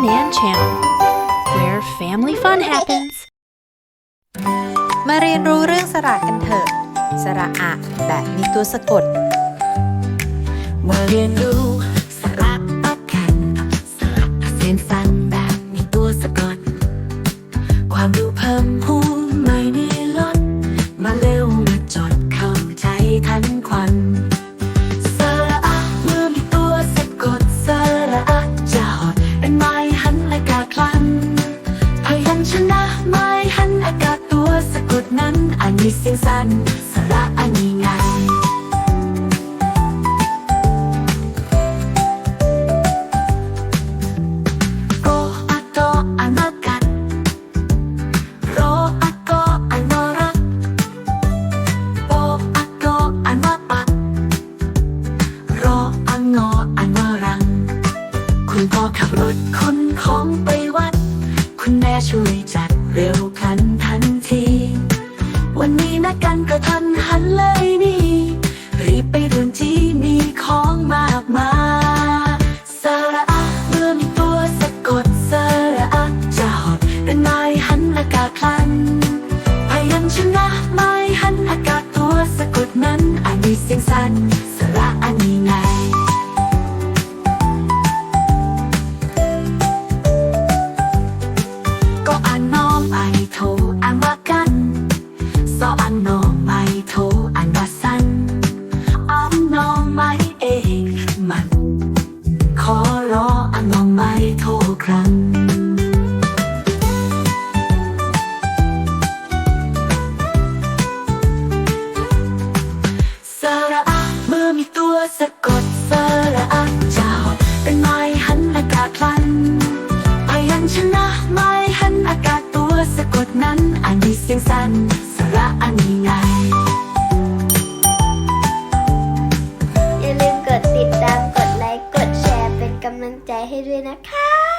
Nan Channel, where family fun happens. มาเรียนรู้เรื่องสระกันเถอะสระอะแบบมีตัวสะกดมาเรียนรู้สระอะกันสระอะเส้นสั้นแบบมีตัวสะกดความรู้เพิ่มพูนไม่ได้ลดมาเร็วมาจดเข้าใจทันควันสระอะเมื่อมีตัวสะกดสระอะจะหดเป็นไม้หันอากาศคลันพยัญชนะไม้หันอากาศตัวสะกดนั้นอันมีเสียงสั้นสระอะนี่ไงคุณพ่อขับรถขนของไปวัดคุณแม่ช่วยจัดเร็วพลันทันทีวันนี้นัดกันกระทันหันเลยนี่รีบไปด่วนที่มีของมากมายสระอะเมื่อมีตัวสะกดสระอะจะหดเป็นไม้หันอากาศพลันพยัญชนะไม้หันอากาศตัวสะกดนั้นอาจมีเสียงสั้นสระอะนี่ไงสออันนอไม่โทอันว่าสั้นอันนอไม่เองมันขอรออันนอไม่โทครั้งสระอะเมื่อมีตัวสะกดสระอะจะหดเป็นไม้หันอากาศพลันพยัญชนะไม้หันอากาศตัวสะกดนั้นอันมีเสียงสั้นสระอะนี่ไงอย่าลืมกดติดตามกดไลค์กดแชร์เป็นกำลังใจให้ด้วยนะคะ